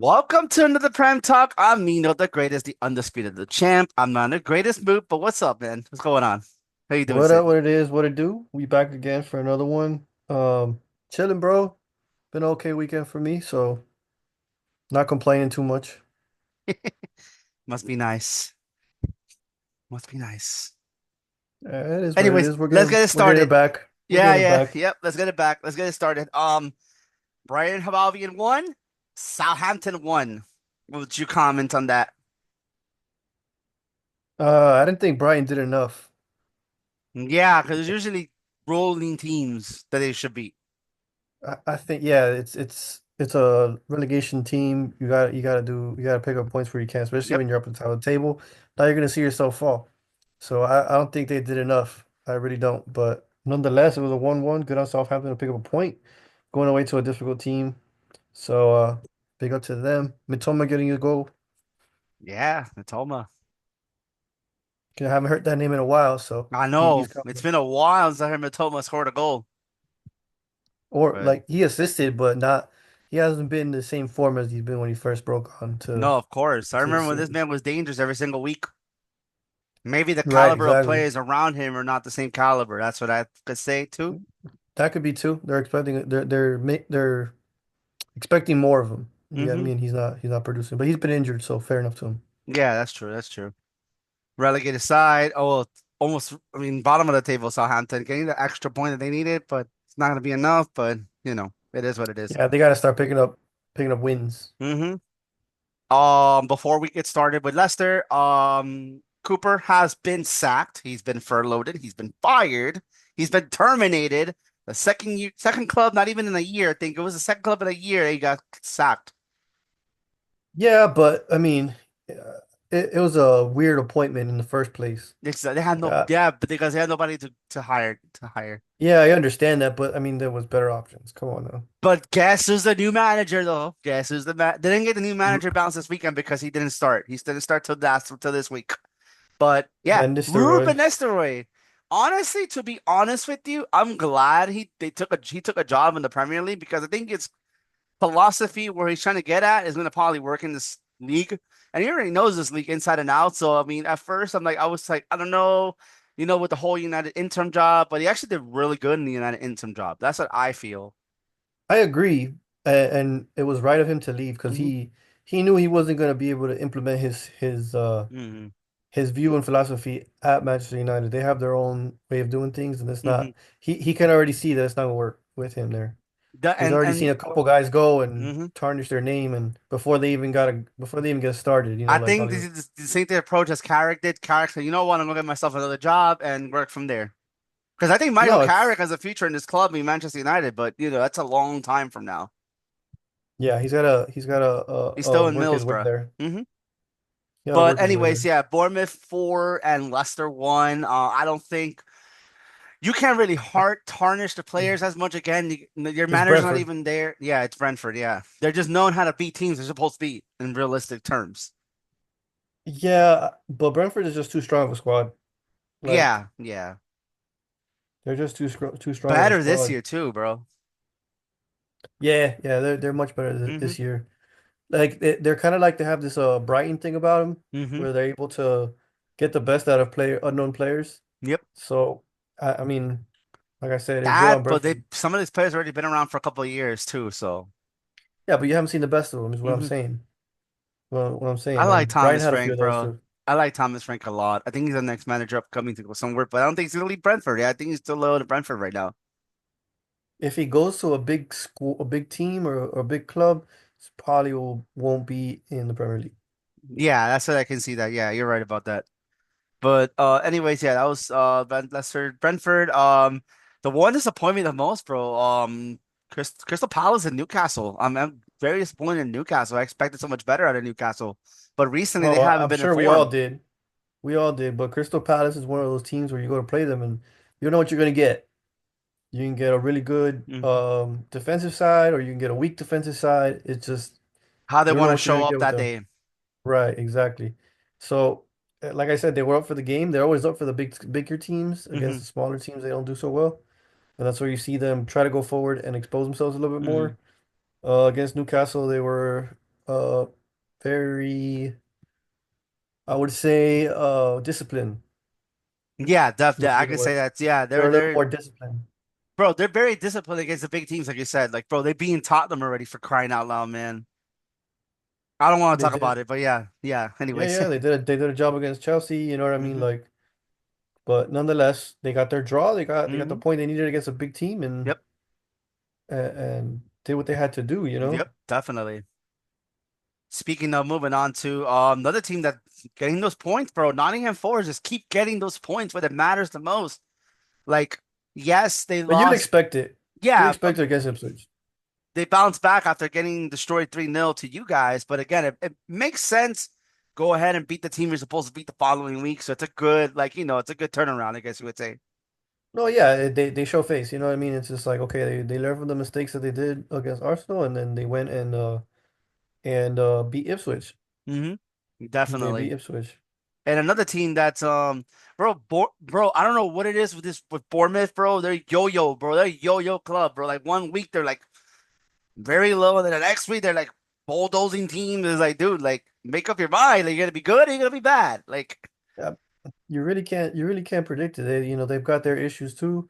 Welcome to another Prime Talk. I'm Nino, the greatest, the undisputed, the champ. I'm not in the greatest mood, but what's up, man? What's going on? How you doing, What up, Sid? what it is, what it do? We back again for another one. Chilling, bro. Been an okay weekend for me, so not complaining too much. Must be nice. Must be nice. It is what it Anyways, is. We're let's getting get it we're getting it started. back. We're Yeah, getting it yeah, back. yep. Let's get it back. Let's get it started. Brian Havavian won. Southampton won. What would you comment on that? I didn't think Brighton did enough. Yeah, because there's usually rolling teams that they should beat. I think yeah, it's a relegation team. You gotta pick up points where you can, especially Yep. when you're up at the top of the table. Now you're gonna see yourself fall. So I don't think they did enough. I really don't. But nonetheless, it was a 1-1. Good on Southampton to pick up a point, going away to a difficult team. So big up to them. Mitoma getting a goal. Yeah, Natoma. I haven't heard that name in a while, so I he's know. It's coming. been a while since I heard Matoma scored a goal. Or But like he assisted, but not he hasn't been in the same form as he's been when he first broke on no, of course. I to the remember when this scene. man was dangerous every single week. Maybe the Right, caliber of exactly. players around him are not the same caliber. That's what I could say too. That could be too. They're expecting more of him. Yeah, I Hmm. mean he's not producing, but he's been injured, so fair enough to him. Yeah, that's true. That's true. Relegated side. Oh, well, almost. I mean, bottom of the table, Southampton getting the extra point that they needed, but it's not going to be enough. But it is what it is. Yeah, they got to start picking up wins. Hmm. Before we get started with Leicester, Cooper has been sacked. He's been furloughed. He's been fired. He's been terminated. The second club, not even in a year. I think it was the second club in a year. He got sacked. Yeah, but I mean, it was a weird appointment in the first place. They had no, Uh, yeah, but because they had nobody to hire. yeah, I understand that, but I mean there was better options. Come on now. But guess who's the new manager though? Guess who's They didn't get the new manager R- bounce this weekend because he didn't start. He didn't start till this week. But yeah, Van Ruben Nistelrooy. Nistelrooy. Honestly, to be honest with you, I'm glad he took a job in the Premier League because I think his philosophy where he's trying to get at is going to probably work in this league, and he already knows this league inside and out. So I mean, at first I was like, I don't know, with the whole United interim job, but he actually did really good in the United interim job. That's what I feel. I agree, and it was right of him to leave because Hmm. he knew he wasn't going to be able to implement Hmm. his view and philosophy at Manchester United. They have their own way of doing things, and it's Hmm. not. He can already see that it's not going to work with him there. The, He's and already seen and a couple guys go and hmm tarnish their name, and before they even get started, I like think Ollie. this is the same thing approach as Carrick did. Carrick said, you know what, I'm gonna get myself another job and work from there. Because I think Michael No, Carrick it's has a future in this club in Manchester United, but that's a long time from now. yeah. He's got to He's still in work his way Middlesbrough. there. Hmm. He got to But work his way anyways, there. yeah, Bournemouth 4 and Leicester 1. I don't think you can't really hard tarnish the players as much again. Your It's manager's not Brentford. even there. Yeah, it's Brentford. Yeah, they're just knowing how to beat teams they're supposed to beat in realistic terms. Yeah, but Brentford is just too strong of a squad. Like Yeah, yeah. they're just too strong of a Better this squad. year too, bro. Yeah, yeah, they're much better Hmm. this year. Like they're kind of like they have this Brighton thing about them, Hmm. where they're able to get the best out of unknown players. Yep. So I mean, like I said, it's good on That, but Brentford. some of these players already been around for a couple of years too. So Yeah, but you haven't seen the best of them, is what I'm hmm saying. Well, what I'm I saying, like and Brighton Thomas had a few Frank, of those bro. too. I like Thomas Frank a lot. I think he's the next manager upcoming to go somewhere, but I don't think he's gonna leave Brentford. Yeah, I think he's still low to Brentford right now. If he goes to a big school, a big team, or a big club, probably won't be in the Premier League. Yeah, that's what I can see that. Yeah, you're right about that. But anyways, yeah, that was Leicester Brentford. The one disappointed me the most, bro. Crystal Palace and Newcastle. I'm very disappointed in Newcastle. I expected so much better out of Newcastle, but recently they Oh, haven't I'm been in sure we all form. did. We all did, but Crystal Palace is one of those teams where you go to play them and you don't know what you're going to get. You can get a really good Mhm. defensive side or you can get a weak defensive side. It's just How they you don't know want to what you're show going to up get with that them. day. Right, exactly. So, like I said, they were up for the game. They're always up for the bigger teams against Hmm. the smaller teams. They don't do so well. And that's where you see them try to go forward and expose themselves a little bit Hmm. more. Against Newcastle, they were uh very I would say disciplined Yeah, would I be the can say word. that. Yeah, They're a little they're more disciplined. bro, they're very disciplined against the big teams, like you said. Like, bro, they being Tottenham already for crying out loud, man. I don't want to They talk did. about it, but yeah, yeah. Yeah, Anyways. yeah, they did a job against Chelsea, you know what I mean? hmm Like, but nonetheless, they got their draw. They got the hmm point they needed against a big team Yep. and did what they had to do, you know? Yep. Definitely. Speaking of moving on to another team that getting those points, bro. Nottingham Forest just keep getting those points when it matters the most. Like, yes, they But you'd lost. expect it. You'd Yeah, expect it against Ipswich. they bounced back after getting destroyed 3-0 to you guys. But again, it makes sense. Go ahead and beat the team you're supposed to beat the following week. So it's a good, like, it's a good turnaround, I guess you would say. No, yeah, they show face, you know what I mean? It's just like, okay, they learn from the mistakes that they did against Arsenal and then they went and beat Ipswich. hmm They beat Definitely. Ipswich. And another team that's bro, I don't know what it is with this with Bournemouth, bro. They're yo-yo, bro. They're yo-yo club, bro. Like one week they're like very low, and then the next week they're like bulldozing team. Is like, dude, like make up your mind. Like, you're gonna be good or you're gonna be bad. Like Yeah, you really can't predict it. They've got their issues too.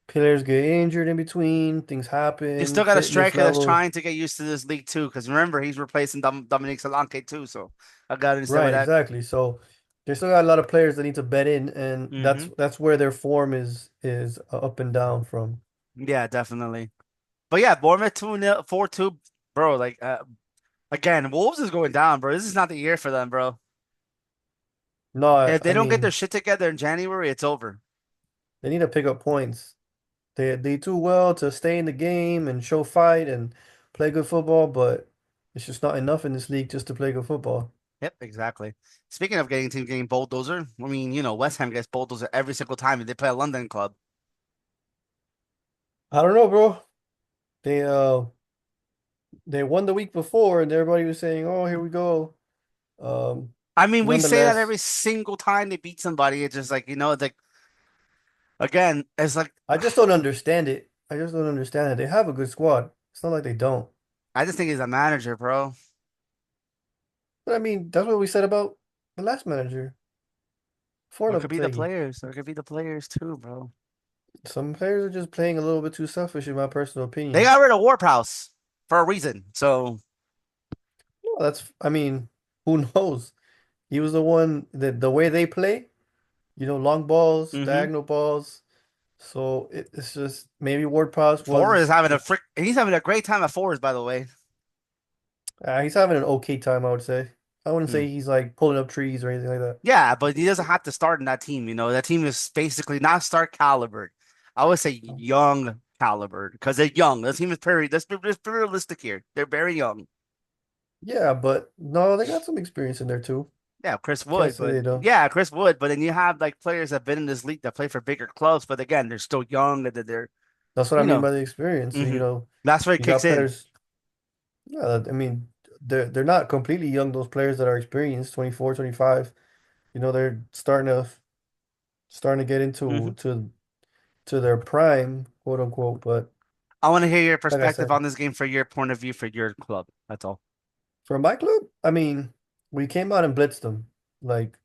Players get injured in between, things you happen, still got a fitness striker that's level. trying to get used to this league too. Because remember, he's replacing Dominic Solanke too. So I got to understand with Right, that. exactly. So they still got a lot of players that need to bet in, and that's hmm that's where their form is up and down from. Yeah, definitely. But yeah, Bournemouth 2-0, 4-2, bro. Like again, Wolves is going down, bro. This is not the year for them, bro. No, If they I don't get their mean shit together in January, it's over. they need to pick up points. They do well to stay in the game and show fight and play good football, but it's just not enough in this league just to play good football. Yep, exactly. Speaking of getting team getting bulldozer, I mean, West Ham gets bulldozer every single time they play a London club. I don't know, bro. They uh they won the week before and everybody was saying, "Oh, here we go." Um, I mean, we say that Nonetheless, every single time they beat somebody. It's just like, it's like again, it's like I just don't understand it. I just don't understand it. They have a good squad. It's not like they don't. I just think he's a manager, bro. But I mean, that's what we said about the last manager, Or it could be the Fornapategi. players. Or it could be the players too, bro. Some players are just playing a little bit too selfish, in my personal They opinion. got rid of Warphouse for a reason. So, No, I mean, who knows? He was the one that the way they play, long balls, hmm diagonal balls. So it's just maybe Ward-Prowse Forrest is was having a frick. He's having a great time at Forest, by the way. he's having an okay time, I would say. I wouldn't say he's like pulling up trees or anything like that. Yeah, but he doesn't have to start in that team. That team is basically not star caliber. I would say young caliber because they're young. The team is very. Let's be realistic here. They're very young. Yeah, but no, they got some experience in there too. Yeah, Chris Can't Wood, say but they don't. yeah, Chris Wood. But then you have like players that have been in this league that play for bigger clubs. But again, they're still young. And they're That's what I you mean know. by the experience. hmm That's where it You kicks got in. players. Yeah, I mean, they're not completely young, those players that are experienced, 24, 25. They're starting to get into hmm to their prime, quote unquote. But I want to hear your like I perspective said, on this game for your point of view for your club. That's all. for my club, I mean, we came out and blitzed them. Like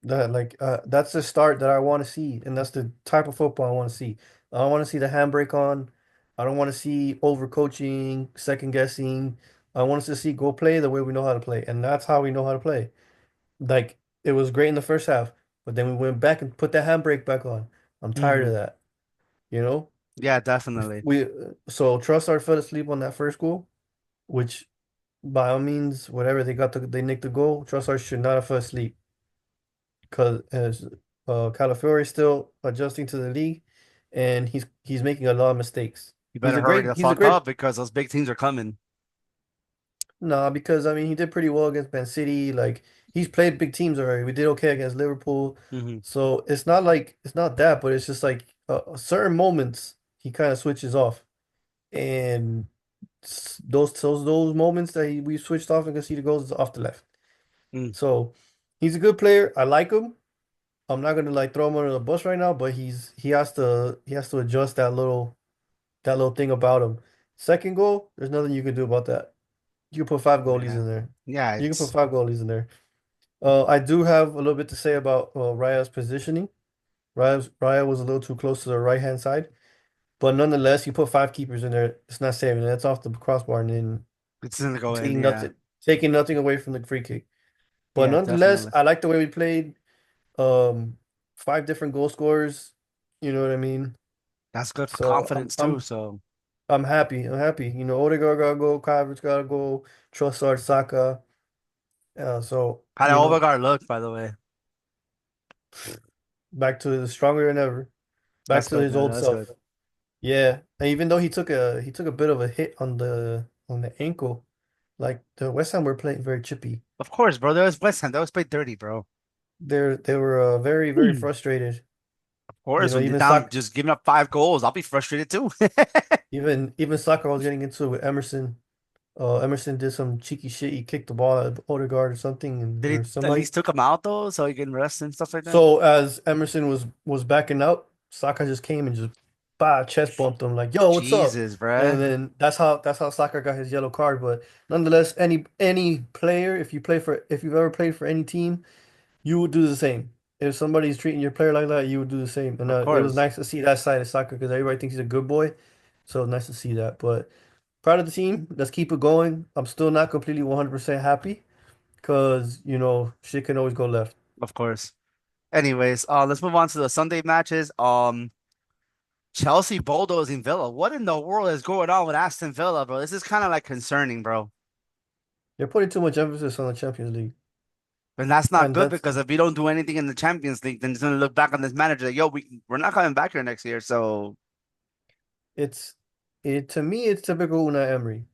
that's the start that I want to see, and that's the type of football I want to see. I don't want to see the handbrake on. I don't want to see overcoaching, second guessing. I want us to see go play the way we know how to play, and that's how we know how to play. Like it was great in the first half, but then we went back and put that handbrake back on. I'm tired of hmm that. You know, Yeah, definitely. we so Trossard fell asleep on that first goal, which by all means, whatever they nicked the goal. Trossard should not have fell asleep because as Calafiore is still adjusting to the league, and he's making a lot of mistakes. You He's better a hurry great the he's a fuck great up because those big teams are coming. Nah, because I mean he did pretty well against Man City. Like he's played big teams already. We did okay against Liverpool. hmm So it's not that, but it's just like certain moments he kind of switches off. And those moments that we switched off and can see the goals is off the left. Mm. So he's a good player. I like him. I'm not gonna like throw him under the bus right now, but he has to adjust that little thing about him. Second goal, there's nothing you can do about that. You can put five goalies Yeah. in there. Yeah, You can put it's five goalies in there. I do have a little bit to say about Raya's positioning. Raya was a little too close to the right hand side, but nonetheless, you put five keepers in there. It's not saving it. That's off the crossbar and then it's gonna go in, taking yeah. taking nothing away from the free kick. But Yeah, nonetheless, definitely. I like the way we played. Um, five different goal scorers. You know what I mean? That's good for So confidence too. So I'm happy. I'm happy. You know, Odegaard gotta go, Havertz gotta go, Trossard, Saka. So how did you know, Overgaard look, by the way? back to the stronger than ever. Back That's to good, his man. old That's good. self. Yeah, and even though he took a bit of a hit on the ankle, like the West Ham were playing very chippy. Of course, bro. That was West Ham. That was played dirty, bro. They were very Hmm. frustrated. Of You course, know, when you're even down Saka just giving up 5 goals, I'll be frustrated too. even Saka was getting into it with Emerson. Emerson did some cheeky shit. He kicked the ball at Odegaard or something, and Did or he at somebody. least took him out though, so he can rest and stuff like that? So as Emerson was backing out, Saka just came and just chest bumped him like, "Yo, what's up?" Jesus, And bruh. then that's how Saka got his yellow card. But nonetheless, any player, if you've ever played for any team, you would do the same. If somebody's treating your player like that, you would do the same. And Of it was course. nice to see that side of Saka because everybody thinks he's a good boy. So nice to see that. But proud of the team. Let's keep it going. I'm still not completely 100% happy because shit can always go left. Of course. Anyways, let's move on to the Sunday matches. Chelsea bulldozing Villa. What in the world is going on with Aston Villa, bro? This is kind of like concerning, bro. They're putting too much emphasis on the Champions League. And that's not And good that's because if we don't do anything in the Champions League, then it's gonna look back on this manager like, yo, we're not coming back here next year. So it's it to me it's typical Unai Emery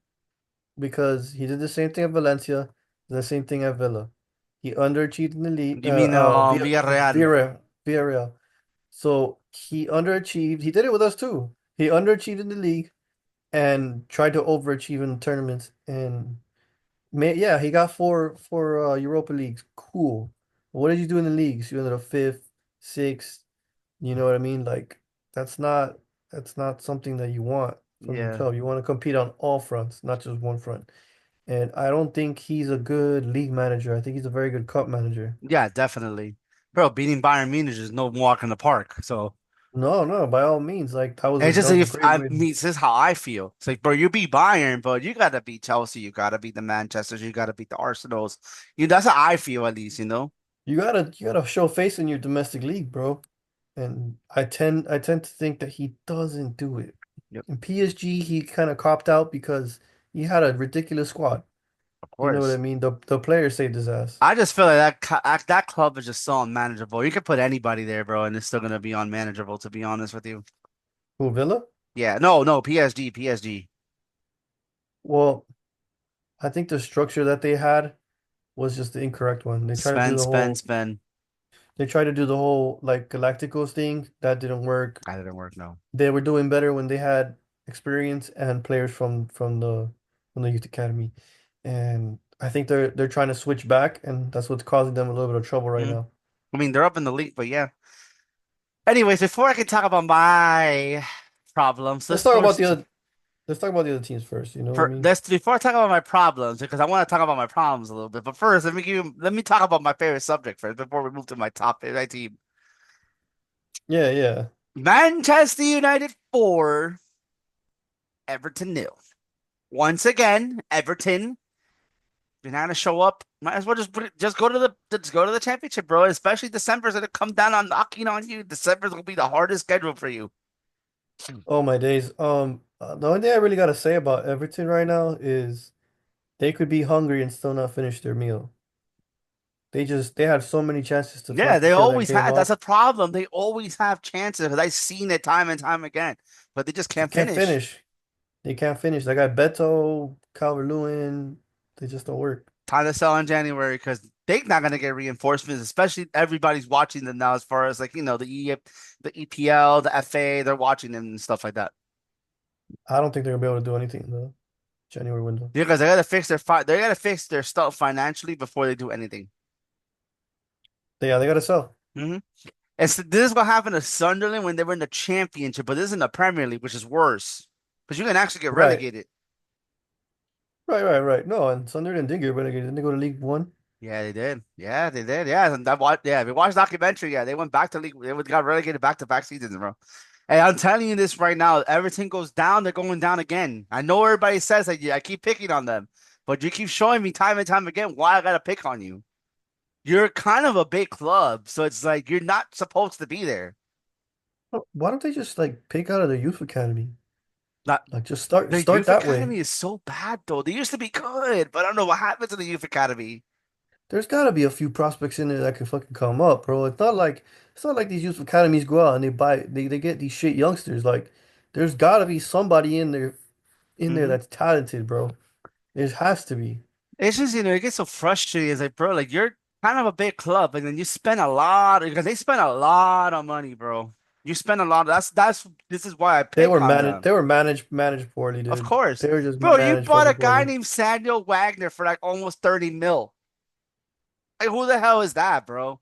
because he did the same thing at Valencia, the same thing at Villa. He underachieved in the league you mean Villarreal? Villarreal. So he underachieved. He did it with us too. He underachieved in the league and tried to overachieve in tournaments and yeah, he got four Europa Leagues. Cool. What did you do in the leagues? You ended up fifth, sixth. You know what I mean? Like that's not that's not something that you want from your Yeah. club. You want to compete on all fronts, not just one front. And I don't think he's a good league manager. I think he's a very good cup manager. Yeah, definitely. Bro, beating Bayern Munich is no walk in the park. So No, no, by all means, like it's that just was a if great I way. mean, this is how I feel. It's like, bro, you beat Bayern, but you gotta beat Chelsea, you gotta beat the Manchesters, you gotta beat the Arsenals. That's how I feel at least, you know? You gotta show face in your domestic league, bro. And I tend to think that he doesn't do it. Yep, In PSG, he kind of copped out because he had a ridiculous squad. of You know what I course. mean? The players saved his ass. I just feel like that club is just so unmanageable. You could put anybody there, bro, and it's still gonna be unmanageable, to be honest with you. Who, Villa? Yeah, no, no, PSG, PSG. Well, I think the structure that they had was just the incorrect one. Spend, spend, spend. They tried to do the whole like Galacticos thing. That didn't work. That didn't work, no. They were doing better when they had experience and players from the youth academy. And I think they're trying to switch back, and that's what's causing them a little bit of trouble right Mhm. now. I mean, they're up in the league, but yeah. Anyways, before I can talk about my problems, Let's talk about the other let's talk about the other teams first, you know what I mean? before I talk about my problems, because I want to talk about my problems a little bit. But first, let me talk about my favorite subject first before we move to my team. Yeah, yeah. Manchester United 4, Everton nil. Once again, Everton, you're not gonna show up. Might as well just go to the championship, bro. Especially December's gonna come down on knocking on you. December's gonna be the hardest schedule for you. Oh my days. The only thing I really gotta say about Everton right now is they could be hungry and still not finish their meal. They had so many chances to Yeah, they kill that always game have. That's off. a problem. They always have chances because I've seen it time and time again, but they just They can't can't finish. finish. They can't finish. That guy Beto, Calvert-Lewin, they just don't work. Time to sell in January because they're not gonna get reinforcements. Especially everybody's watching them now, as far as like the EPL, the FA. They're watching them and stuff like that. I don't think they're gonna be able to do anything in the January window. Because they gotta fix their stuff financially before they do anything. Yeah, they gotta sell. Hmm. This is what happened to Sunderland when they were in the championship, but this is in the Premier League, which is worse because you can actually get Right. relegated. Right. No, and Sunderland did get relegated. Didn't they go to League One? Yeah, they did. Yeah, they did. Yeah, and that what? Yeah, if you watch documentary, yeah, they went back to league. Got relegated back to back seasons, bro. Hey, I'm telling you this right now. Everything goes down. They're going down again. I know everybody says that I keep picking on them, but you keep showing me time and time again why I gotta pick on you. You're kind of a big club, so it's like you're not supposed to be there. Why don't they just like pick out of the youth academy? Not Like just the start youth that way. academy is so bad though. They used to be good, but I don't know what happened to the youth academy. There's got to be a few prospects in there that can fucking come up, bro. It's not like these youth academies go out and they get these shit youngsters. Like there's got to be somebody in there Hmm. that's talented, bro. There has to be. It's just, it gets so frustrating. It's like, bro, like you're kind of a big club, and then you spend a lot because they spend a lot of money, bro. You spend a lot. That's this is why I pick on them. They were managed poorly, Of dude. course, They were just bro. You managed bought a fucking guy poorly. named Samuel Wagner for like almost 30 mil. Like, who the hell is that, bro?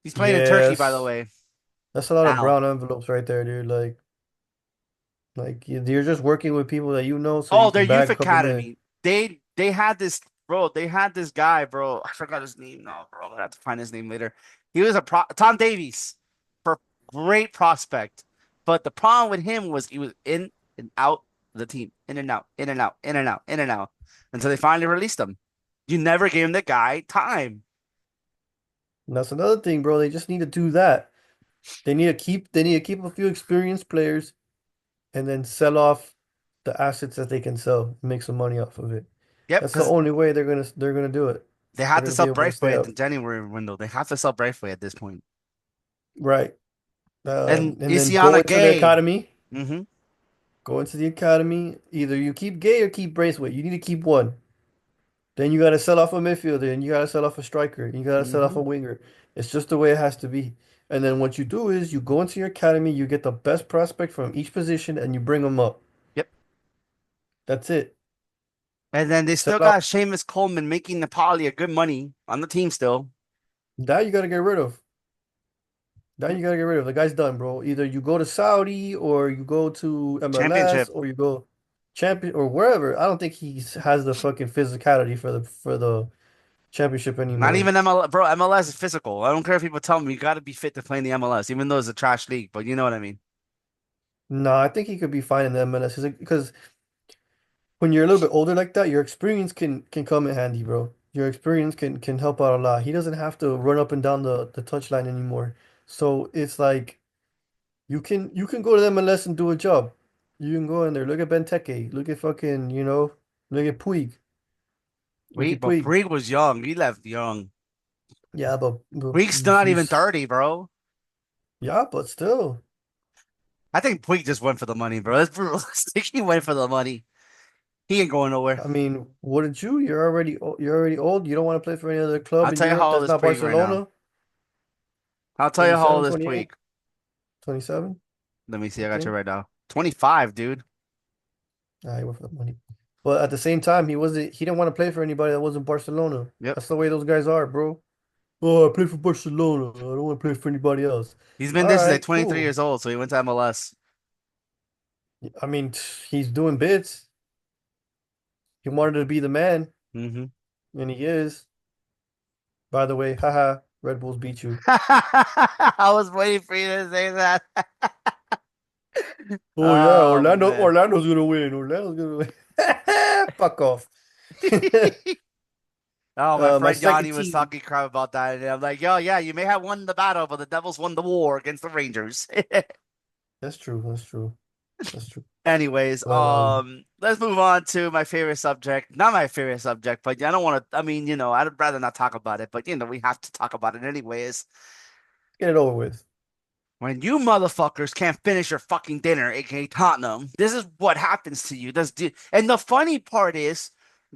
He's playing in Turkey, by the Yes. way. That's a lot of Now, brown envelopes right there, dude. Like you're just working with people that you know so oh, you their can youth bag a couple men. academy. They had this, bro. They had this guy, bro. I forgot his name. No, bro. I have to find his name later. He was a Tom Davies, for great prospect. But the problem with him was he was in and out of the team, in and out, in and out, in and out, in and out, until they finally released him. You never gave him the guy time. And that's another thing, bro. They just need to do that. They need to keep a few experienced players and then sell off the assets that they can sell, make some money off of it. Yep, That's the because only way they're gonna do it. they They're had to gonna be sell able to stay Braithwaite at the up. January window. They have to sell Braithwaite at this point. Right. And And then Isiana Gay. Hmm. go into the academy. Either you keep Gay or keep Braceway. You need to keep one. Then you gotta sell off a midfielder and you gotta sell off a striker. You gotta sell off Hmm. a winger. It's just the way it has to be. And then what you do is you go into your academy, you get the best prospect from each position and you bring them up. Yep. That's it. And then they Sell still out. got Seamus Coleman making Napoli a good money on the team still. That you gotta get rid of. That you gotta get rid of. The guy's done, bro. Either you go to Saudi or you go to MLS Championship. or you go champion or wherever. I don't think has the fucking physicality for the championship Not anymore. even MLS, bro. MLS is physical. I don't care if people tell me you got to be fit to play in the MLS, even though it's a trash league. But you know what I mean. No, I think he could be fine in the MLS because when you're a little bit older like that, your experience can come in handy, bro. Your experience can help out a lot. He doesn't have to run up and down the touchline anymore. So it's like you can go to the MLS and do a job. You can go in there. Look at Benteke. Look at fucking, look at Puig. Look Wait, at but Puig. Puig was young. He left young. Yeah, but Puig's still not even 30, bro. yeah, but still. I think Puig just went for the money, bro. That's realistic. He went for the money. He ain't going nowhere. I mean, wouldn't you? You're already old. You don't want to play for any other I'll club in tell you Europe how old that's is not Puig right now. Barcelona. I'll tell you how 27, old is 28, Puig. 27, Let me see. I I got you think. right now. 25, dude. He went for the money. But at the same time, he didn't want to play for anybody that wasn't Barcelona. Yep. That's the way those guys are, bro. Oh, I play for Barcelona. I don't want to play for anybody else. He's been All there since like right, 23 cool. years old, so he went to MLS. I mean, he's doing bits. He wanted to be the man, Hmm. and he is. By the way, haha, Red Bulls beat you. I was waiting for you to say that. Oh yeah, Oh man. Orlando's gonna win. Orlando's gonna win. Fuck off. Oh, my My friend second Yanni was team. talking crap about that, and I'm like, yo, yeah, you may have won the battle, but the Devils won the war against the Rangers. That's true. That's true. That's true. Anyways, But let's move on to my favorite subject. Not my favorite subject, but I don't want to. I mean, I'd rather not talk about it, but we have to talk about it anyways. get it over with. When you motherfuckers can't finish your fucking dinner, aka Tottenham, this is what happens to you. And the funny part is,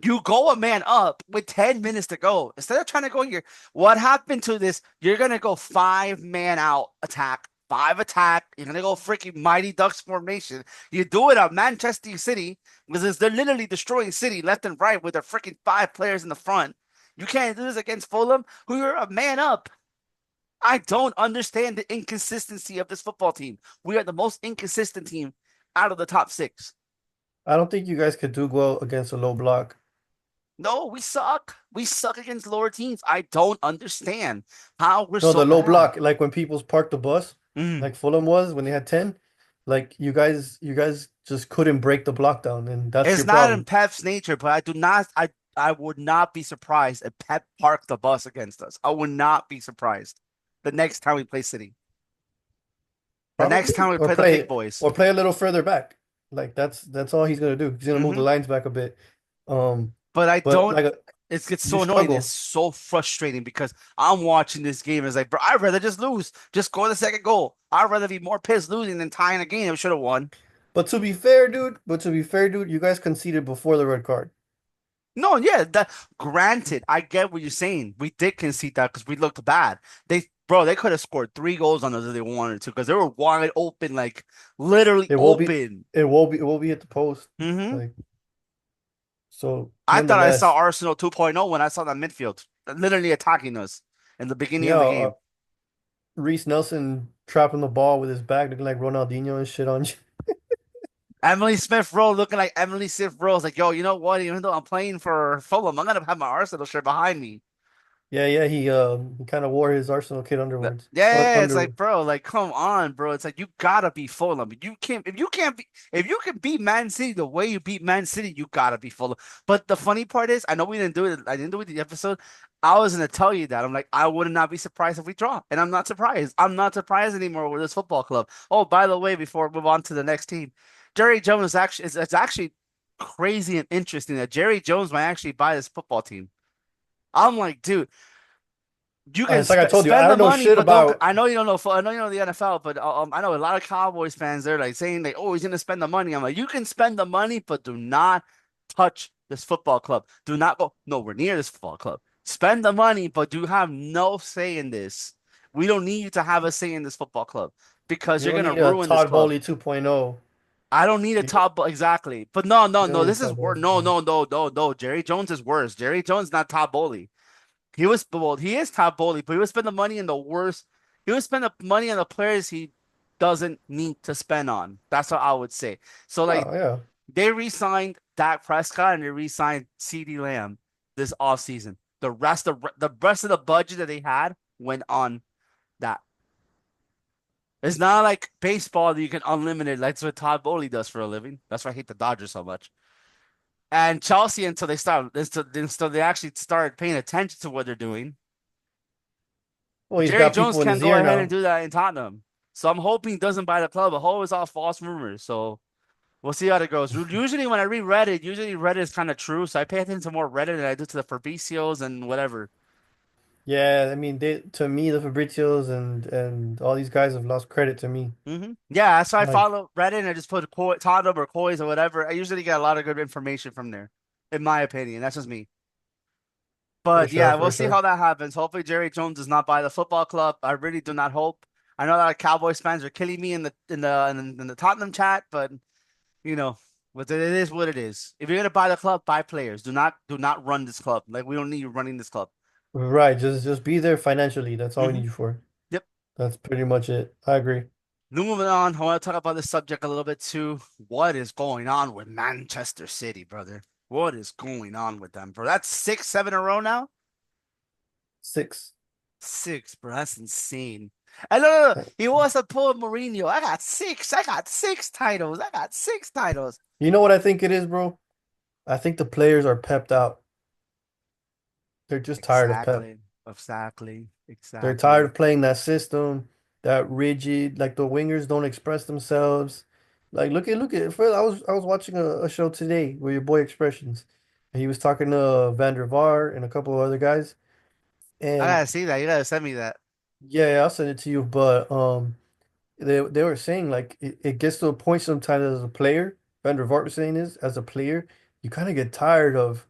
you go a man up with 10 minutes to go. Instead of trying to go here, what happened to this? You're gonna go 5 man out attack, five attack. You're gonna go freaking Mighty Ducks formation. You do it at Manchester City because they're literally destroying City left and right with their freaking 5 players in the front. You can't do this against Fulham, who you're a man up. I don't understand the inconsistency of this football team. We are the most inconsistent team out of the top six. I don't think you guys could do well against a low block. No, we suck. We suck against lower teams. I don't understand how we're No, so the low bad. block, like when people's parked the bus, Mm. like Fulham was when they had 10, like you guys just couldn't break the block down, and that's It's your not in problem. Pep's nature, but I would not be surprised if Pep parked the bus against us. I would not be surprised the next time we play City. The next time Probably. we Or play the big play boys. or play a little further back. Like that's all he's gonna do. He's gonna move the Hmm. lines back a bit. Um, But I but don't. like It gets you so annoying. It's struggle. so frustrating because I'm watching this game. It's like, bro, I'd rather just lose. Just score the second goal. I'd rather be more pissed losing than tying a game. We should have won. But to be fair, dude, you guys conceded before the red card. No, yeah, that granted, I get what you're saying. We did concede that because we looked bad. They could have scored 3 goals on us if they wanted to because they were wide open, like literally It will be open. it will be at the post. Hmm. Like so I thought I saw nonetheless, Arsenal 2.0 when I saw that midfield literally attacking us in the beginning yeah, of the game. Reese Nelson trapping the ball with his back looking like Ronaldinho and shit on you. Emily Smith Rowe looking like Emily Smith Rowe. Like, yo, you know what? Even though I'm playing for Fulham, I'm gonna have my Arsenal shirt behind me. Yeah, yeah, he kind of wore his Arsenal kit underwards. Yeah, it's Under like, bro, like, come on, bro. It's like you gotta be Fulham. If you can beat Man City the way you beat Man City, you gotta be Fulham. But the funny part is, I know we didn't do it. I didn't do it in the episode. I was gonna tell you that. I'm like, I would not be surprised if we draw, and I'm not surprised. I'm not surprised anymore with this football club. Oh, by the way, before we move on to the next team, Jerry Jones actually it's actually crazy and interesting that Jerry Jones might actually buy this football team. I'm like, dude. You can It's like I told you, I spend the don't know money, shit but don't. about. I know you don't know. I know you know the NFL, but I know a lot of Cowboys fans. They're like saying like, "Oh, he's gonna spend the money." I'm like, you can spend the money, but do not touch this football club. Do not go nowhere near this football club. Spend the money, but do have no say in this. We don't need you to have a say in this football club because You you're don't gonna need a ruin this Todd club. Bowley 2.0. I don't need a You don't, top exactly, but no, no, you don't no. need a This is Todd worse. Bowley No, 2.0. no, no, no, no. Jerry Jones is worse. Jerry Jones not top bully. He is top bully, but he would spend the money in the worst. He would spend the money on the players he doesn't need to spend on. That's what I would say. So like Oh yeah. they re-signed Dak Prescott and they re-signed CeeDee Lamb this offseason. The rest of the budget that they had went on that. It's not like baseball that you can unlimited. Like that's what Todd Bowley does for a living. That's why I hate the Dodgers so much. And Chelsea until they actually started paying attention to what they're doing. Well, he's Jerry got Jones people in can his go ear ahead and now. do that in Tottenham. So I'm hoping he doesn't buy the club. But whole is all false rumors. So we'll see how it goes. Usually when I read Reddit, usually Reddit is kind of true. So I pay attention to more Reddit than I do to the Fabrizio's and whatever. Yeah, I mean, to me, the Fabrizios and all these guys have lost credit to me. Yeah, that's why I Like follow Reddit and I just put Tottenham or Coys or whatever. I usually get a lot of good information from there, in my opinion. That's just me. for But sure, yeah, we'll for see how sure. that happens. Hopefully Jerry Jones does not buy the football club. I really do not hope. I know a lot of Cowboys fans are killing me in the Tottenham chat, but you know, but it is what it is. If you're gonna buy the club, buy players. Do not run this club. Like we don't need you running this club. Right, just be there financially. That's all we Hmm. need you for. Yep. That's pretty much it. I agree. Moving on, I want to talk about this subject a little bit too. What is going on with Manchester City, brother? What is going on with them, bro? That's 6, 7 in a row now. 6. 6, bro. That's insane. And no. He wants to pull Mourinho. I got six. I got 6 titles. I got 6 titles. You know what I think it is, bro? I think the players are pepped out. They're just tired of Pep. Exactly. Exactly. They're tired Exactly. of playing that system, that rigid, like the wingers don't express themselves. Like look at first I was watching a show today with your boy Expressions. And he was talking to Van der Vaart and a couple of other guys. I And gotta see that. You gotta send me that. yeah, I'll send it to you. But they were saying like it gets to a point sometimes as a player, Van der Vaart was saying this, as a player, you kind of get tired of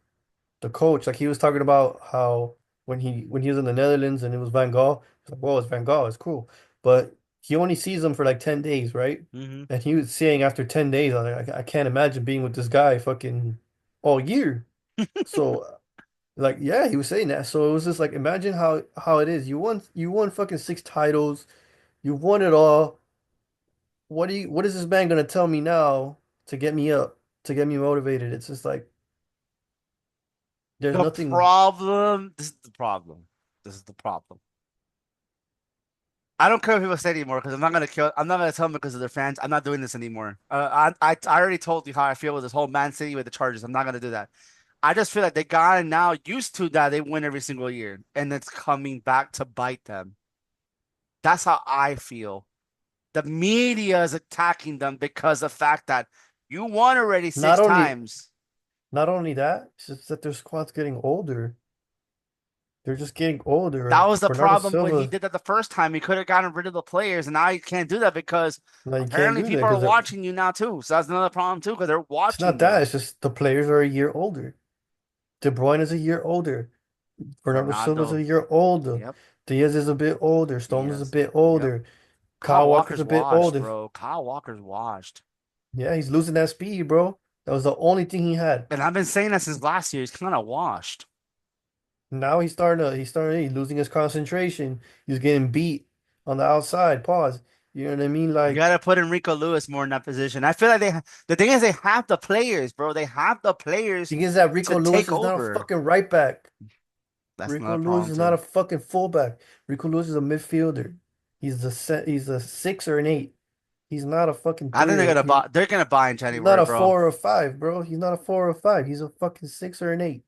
the coach. Like he was talking about how when he was in the Netherlands and it was Van Gaal, it's like, well, it's Van Gaal, it's cool. But he only sees him for like 10 days, right? Hmm. And he was saying after 10 days, I can't imagine being with this guy fucking all year. So like yeah, he was saying that. So it was just like imagine how it is. You won fucking 6 titles. You won it all. What is this man gonna tell me now to get me up? to get me motivated. It's just like there's The nothing. problem, this is the problem. This is the problem. I don't care what people say anymore because I'm not gonna tell them because of their fans. I'm not doing this anymore. I already told you how I feel with this whole Man City with the Chargers. I'm not gonna do that. I just feel like they got now used to that they win every single year, and it's coming back to bite them. That's how I feel. The media is attacking them because of the fact that you won already Not six only times. not only that, it's just that their squad's getting older. They're just getting That older. was the Bernardo problem when he Silva, did that the first time. He could have gotten rid of the players, and now he can't do that because now you can't apparently do that people are because watching you now too. So that's another problem too because they're it's not watching that. you. It's just the players are a year older. De Bruyne is a year older. Bernardo Silva's Ronaldo, a year older. yep, Diaz is a bit older. Stones is a Diaz, bit yep. older. Kyle Kyle Walker's Walker's a bit washed, older. bro. Kyle Walker's washed. Yeah, he's losing that speed, bro. That was the only thing he had. And I've been saying that since last year. He's kind of washed. Now he's losing his concentration. He's getting beat on the outside. Pause. You know what I mean? You Like got to put Enrico Lewis more in that position. I feel like the thing is, they have the players, bro. They have the players thing is that to Rico Lewis take is not a over. fucking right back. That's Rico another Lewis problem, is not too. a fucking fullback. Rico Lewis is a midfielder. He's a six or an eight. He's not a fucking I think three they're or gonna buy. They're gonna buy in he's not January, a bro. four or a five, bro. He's not a four or a five. He's a fucking six or an eight.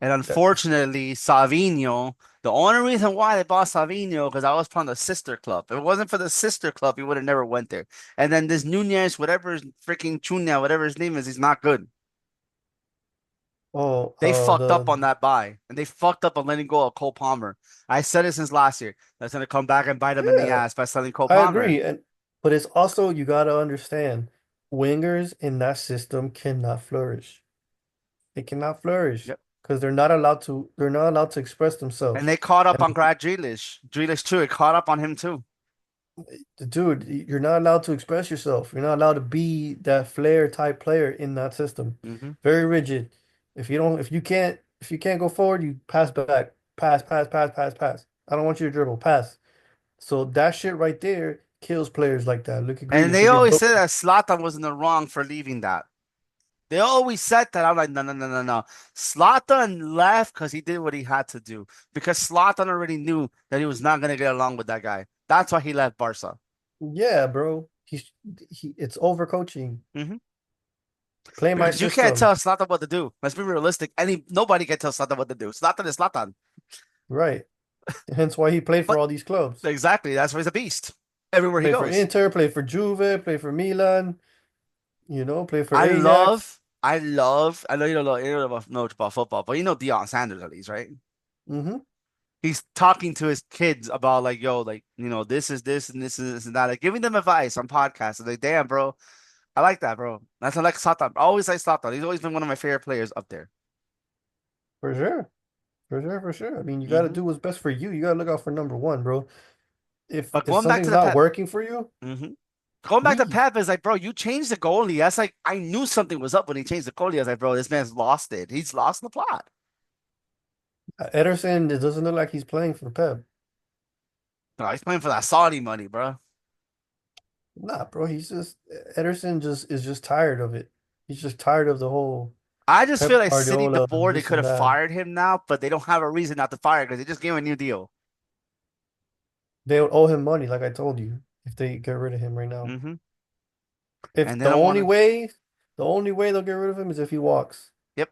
And That unfortunately, Savinho, the only reason why they bought Savinho because I was from the sister club. If it wasn't for the sister club, he would have never went there. And then this Nunez, whatever his freaking Chuna, whatever his name is, he's not good. oh They fucked up the on that buy, and they fucked up on letting go of Cole Palmer. I said it since last year. That's gonna come back and bite them in the yeah, ass by selling Cole I Palmer. agree. And but it's also you gotta understand wingers in that system cannot flourish. They cannot flourish Yep. because they're not allowed to express And themselves. they caught up And on Grad Grealish. Grealish too. It caught up on him too. dude, you're not allowed to express yourself. You're not allowed to be that flair type player in that system. Hmm. Very rigid. If you can't go forward, you pass back. Pass, pass, pass, pass, pass. I don't want you to dribble. Pass. So that shit right there kills players like that. Look at And Grealish. they Look at always Dope. said that Zlatan was in the wrong for leaving that. They always said that. I'm like, no, no, no, no, no. Zlatan left because he did what he had to do. Because Zlatan already knew that he was not gonna get along with that guy. That's why he left Barca. Yeah, bro. It's overcoaching. Hmm. Play my Because you can't tell system. Zlatan what to do. Let's be realistic. Nobody can tell Zlatan what to do. Zlatan is Zlatan. Right. Hence why he played for But all these clubs. exactly, that's why he's a beast. Everywhere he Play for goes. Inter, play for Juve, play for Milan, play for Ajax. I know you don't know about football, but you know Deion Sanders at least, right? Hmm. He's talking to his kids about like, yo, like, this is this and this is this and that, like giving them advice on podcasts. Like, damn, bro, I like that, bro. That's I like Satan. I always like Satan. He's always been one of my favorite players up there. For sure. For sure, for sure. I mean, you got to Hmm. do what's best for you. You got to look out for number one, bro. But If going back to something's the not Pep, working for you, hmm going back to leave. Pep is like, bro, you changed the goalie. That's like I knew something was up when he changed the goalie. I was like, bro, this man's lost it. He's lost the plot. Ederson, it doesn't look like he's playing for Pep. No, he's playing for that Saudi money, bro. Nah, bro. Ederson just is just tired of it. He's just tired of the whole I just feel Pep like City, the Guardiola, board, they this could and have that. fired him now, but they don't have a reason not to fire because they just gave him a new deal. They would owe him money, like I told you, if they get rid of him right now. Hmm. If And they don't want to. the only way they'll get rid of him is if he walks. Yep,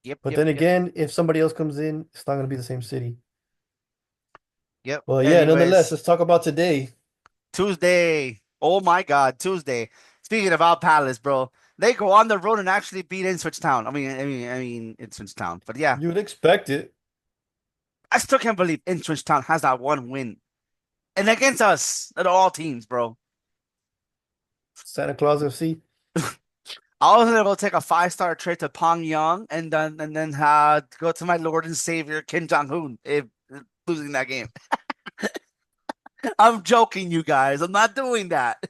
yep, But yep, then yep, again, if somebody else comes in, it's not gonna be the same city. yep. Well, yeah, nonetheless, Anyways, let's talk about today. Tuesday. Oh my God, Tuesday. Speaking about Palace, bro, they go on the road and actually beat Ipswich Town. I mean, Ipswich Town. But yeah, You would expect it. I still can't believe Ipswich Town has that one win and against us at all teams, bro. Santa Claus FC. I was gonna go take a 5-star trip to Pyongyang and then go to my Lord and Savior Kim Jong Un if losing that game. I'm joking, you guys. I'm not doing that.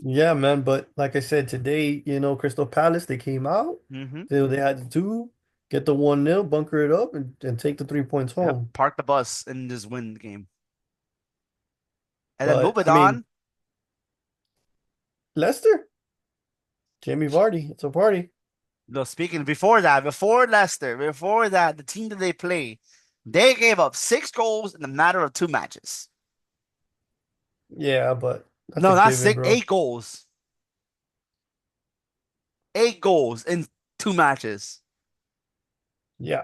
Yeah, man. But like I said, today, Crystal Palace, they came out. Hmm. They had to do get the 1-0, bunker it up, and take the 3 points Yep. home. Park the bus and just win the game, and then move But it I mean, on. Leicester? Jamie Vardy. It's a party. No, speaking before that, before Leicester, before that, the team that they play, they gave up 6 goals in a matter of 2 matches. Yeah, but that's a No, not given, six, bro. 8 goals. 8 goals in 2 matches. Yeah,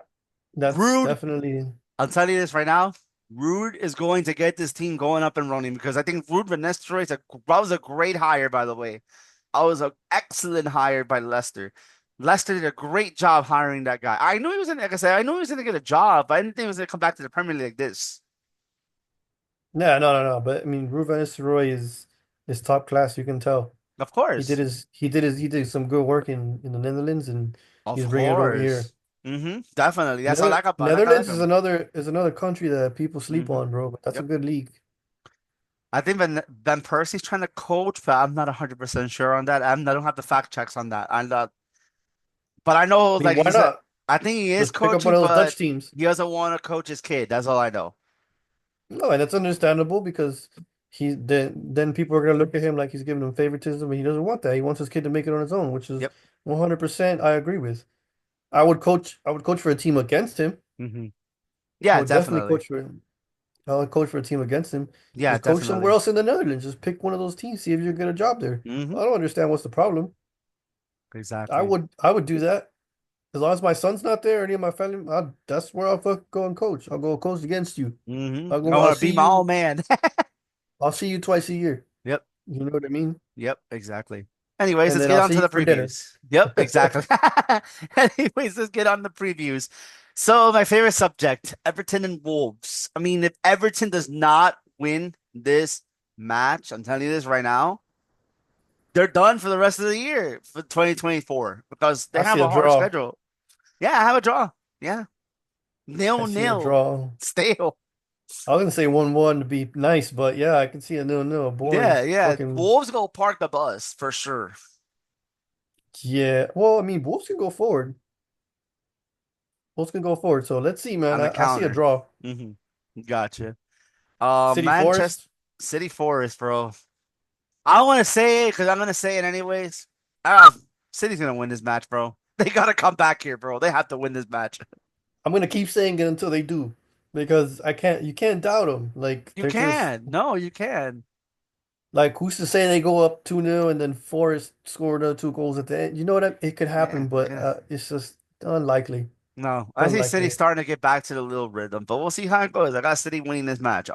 that's Rude, definitely. I'll tell you this right now. Rude is going to get this team going up and running because I think Rude Van Nistelrooy that was a great hire, by the way. I was an excellent hire by Leicester. Leicester did a great job hiring that guy. I knew he was in, like I said, I knew he was going to get a job, but I didn't think he was going to come back to the Premier League like this. Yeah, no. But I mean, Ruben Nistelrooy is top class. You can tell. Of course. He did some good work in the Netherlands, and Of he's bringing it over here. course. Definitely. That's all I like Netherlands him. is another country that people sleep hmm on, bro. But that's a Yep. good league. I think Van Persie's trying to coach, but I'm not 100% sure on that. I don't have the fact checks on that. I'm not, but I know I mean, like why he's a, not? I think he is Just pick up one coaching, of those but Dutch teams. he doesn't want to coach his kid. That's all I know. No, and that's understandable because then people are gonna look at him like he's giving them favoritism, and he doesn't want that. He wants his kid to make it on his own, which is Yep. 100% I agree with. I would coach for a team against him. hmm I Yeah, would definitely definitely. coach for I would coach for a team against him. Yeah, Just coach somewhere definitely. else in the Netherlands. Just pick one of those teams, see if you get a job there. hmm I don't understand what's the problem. Exactly. I would do that. As long as my son's not there, or any of my family, that's where I'll go and coach. I'll go coach against you. I want I'll to be see my own you. man. I'll see you twice a year. Yep. You know what I mean? Yep, exactly. Anyways, And let's then get I'll on see to you the for dinner. previews. Yep, exactly. Anyways, let's get on the previews. So, my favorite subject, Everton and Wolves. I mean, if Everton does not win this match, I'm telling you this right now, they're done for the rest of the year for 2024 because they I see have a a hard draw. schedule. Yeah, I have a draw. Yeah. I Nil see a nil. draw. Stale. I was gonna say 1-1 to be nice, but yeah, I can see a 0-0. Boring. Yeah, yeah. Fucking Wolves go park the bus for sure yeah. Well, I mean, Wolves can go forward. Wolves can go forward. So let's see, man. on the I see a counter. draw. hmm Gotcha. City Manchester Forest. City Forest, bro. I don't want to say it because I'm gonna say it anyways. Uh, City's gonna win this match, bro. They gotta come back here, bro. They have to win this match. I'm gonna keep saying it until they do, because I can't. You can't doubt them. Like You they're just can. No, you can. like who's to say they go up 2-0 and then Forest scored 2 goals at the end? You know what? It could Yeah, happen, but yeah. it's just unlikely. No, I see City Unlikely. starting to get back to the little rhythm, but we'll see how it goes. I got City winning this match.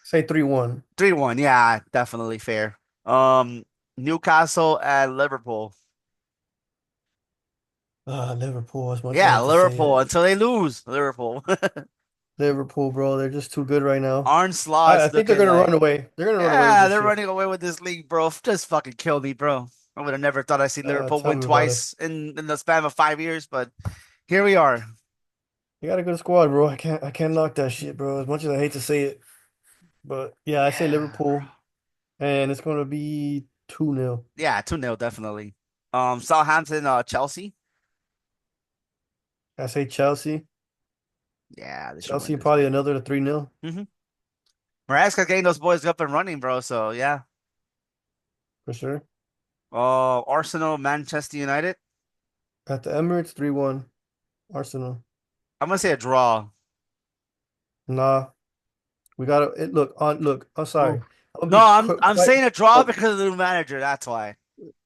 Say 3-1. 3-1. Yeah, definitely fair. Um, Newcastle and Liverpool. Liverpool, as much as I Yeah, hate to say Liverpool it. until they lose. Liverpool. Liverpool, bro, they're just too good right now. Arne Slot's I think they're looking gonna run like, away. They're gonna run away with yeah, this they're shit. running away with this league, bro. Just fucking kill me, bro. I would have never thought I'd see Liverpool Tell win me about it. twice in the span of 5 years, but here we are. You got a good squad, bro. I can't knock that shit, bro. As much as I hate to say it. But yeah, I say Yeah, bro. Liverpool, and it's gonna be 2-0. Yeah, 2-0 definitely. Southampton, Chelsea. I say Chelsea. Yeah, they should win Chelsea this probably one. another to 3-0 Mm-hmm. Maresca's getting those boys up and running, bro. So yeah. for sure. Arsenal, Manchester United. At the Emirates, 3-1 Arsenal. I'm gonna say a draw. Nah, we gotta look. I'm sorry. Ooh. I'm gonna No, be I'm quite. saying a draw Oh, because of the new manager. That's why.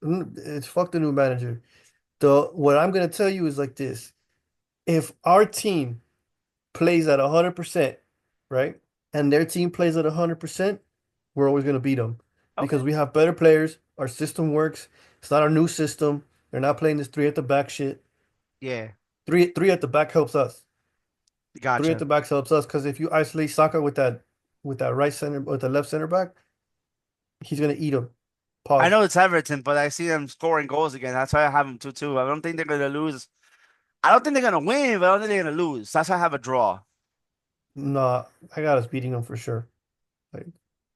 it's fuck the new manager. The what I'm gonna tell you is like this. If our team plays at 100%, right? And their team plays at 100%, we're always going to beat them Okay. because we have better players. Our system works. It's not our new system. They're not playing this three at the back shit. Yeah. Three at the back helps us. Three at Gotcha. the back helps us because if you isolate Saka with that right center with the left center back, he's gonna eat him. I Pause. know it's Everton, but I see them scoring goals again. That's why I have them 2-2. I don't think they're gonna lose. I don't think they're gonna win, but I don't think they're gonna lose. That's why I have a draw. Nah, I got us beating them for sure. Like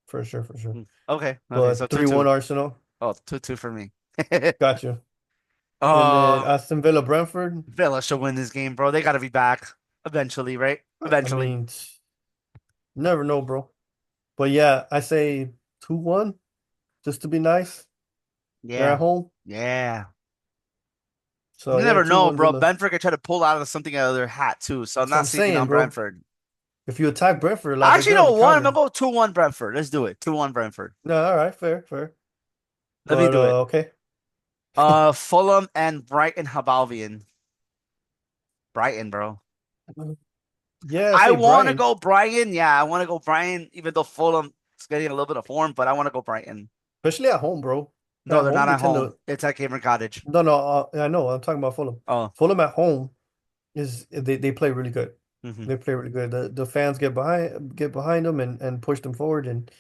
for sure. Okay. Okay. So But 3-1 2-2. Arsenal. Oh, 2-2 for me. Gotcha. And then uh, Aston Villa Brentford. Villa should win this game, bro. They gotta be back eventually, right? I Eventually. mean, never know, bro. But yeah, I say 2-1 just to be nice. They're at Yeah. home. Yeah. So You yeah, never two know, one bro. Villa. Brentford could try to pull out of something out of their hat too. So I'm That's what not I'm sleeping saying, on bro. Brentford. If you attack Brentford, like they're Actually, good on no, the one. I'm gonna counter. go 2-1 Brentford. Let's do it. 2-1 Brentford. No, all right, fair, fair. Let me But do it. okay. Fulham and Brighton Hove Albion. Brighton, bro. Yeah, I say want to Brighton, go Brighton. Yeah, I want to go Brighton, even though Fulham is getting a little bit of form, but I want to go Brighton. especially at home, bro. No, At they're home, not they at tend home. to. It's at Cameron Cottage. No, no, I know. I'm talking about Fulham. Oh, Fulham at home is they play really good. hmm, They play really good. The fans get behind them and push them forward, and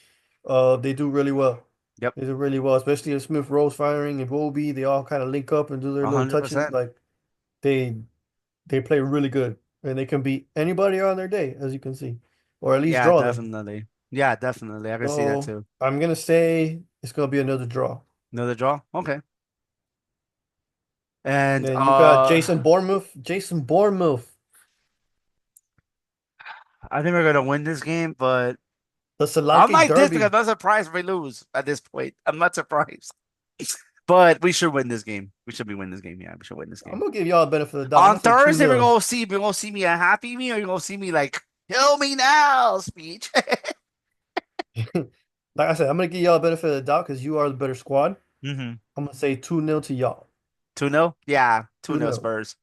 they do really well. yep, They do really well, especially if Smith Rowe's firing and Wobie. They all kind of link up and do their little touches. 100%. Like they they play really good, and they can beat anybody on their day, as you can see, or at least Yeah, draw them. definitely. Yeah, definitely. I can see that So too. I'm gonna say it's gonna be another draw. Another draw. Okay. And Then you got Jason Bournemouth. Jason Bournemouth, I think we're gonna win this game, but the I'm Solanke like this because I'm Derby. not surprised if we lose at this point. I'm not surprised. But we should win this game. We should be winning this game. Yeah, we should win this I'm game. gonna give y'all a benefit of the doubt. I'm On gonna say 2 Thursday, nil. we're gonna see me a happy me, or you're gonna see me like kill me now speech. Like I said, I'm gonna give y'all a benefit of the doubt because you are the better squad. Mm-hmm. I'm gonna say 2-0 to y'all. 2-0? Yeah, 2-0 2-0. Spurs.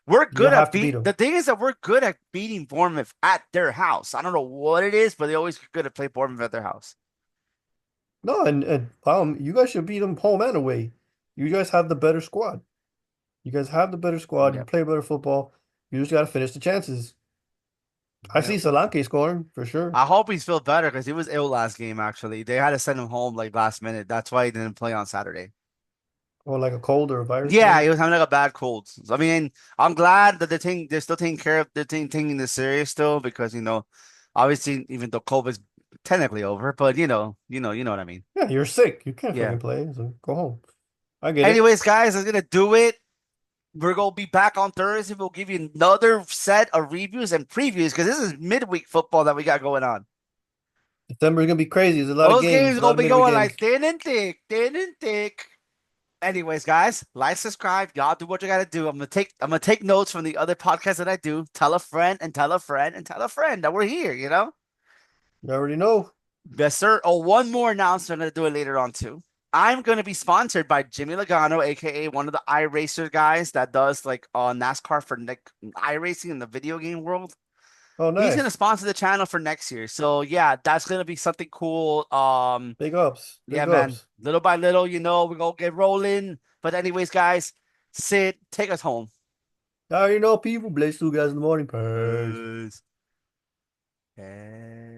We're You'll good have at to beat beat. them. The thing is that we're good at beating Bournemouth at their house. I don't know what it is, but they always get good at play Bournemouth at their house. No, and you guys should beat them home and away. You guys have the better squad. You guys have the better squad. You Yep. play better football. You just gotta finish the chances. I see Yep. Solanke scoring for sure. I hope he's feel better because he was ill last game. Actually, they had to send him home like last minute. That's why he didn't play on Saturday. Or like a cold or a virus or Yeah, whatever. he was having like a bad cold. So, I mean, I'm glad that they're still taking care of taking this serious still because obviously even though COVID's technically over, but you know what I mean. Yeah, you're sick. You can't Yeah. fucking play, so go home. I get it. Anyways, guys, I'm gonna do it. We're gonna be back on Thursday. We'll give you another set of reviews and previews because this is midweek football that we got going on. December's gonna be crazy. There's a lot of Those games, games a lot gonna of be midweek going games. like thin and thick, thin and thick. Anyways, guys, like, subscribe. Y'all do what you gotta do. I'm gonna take notes from the other podcasts that I do. Tell a friend and tell a friend and tell a friend that we're here. You already know. Yes, sir. Oh, one more announcement. I'm gonna do it later on too. I'm gonna be sponsored by Jimmy Logano, aka one of the iRacer guys that does like NASCAR for like iRacing in the video game world. Oh, He's gonna nice. sponsor the channel for next year. So yeah, that's gonna be something cool. Big ups. Yeah, Big man. ups. Little by little, we're gonna get rolling. But anyways, guys, Sid, take us home. I already know people. Blaze 2 guys in the morning. Peace. Peace. Hey.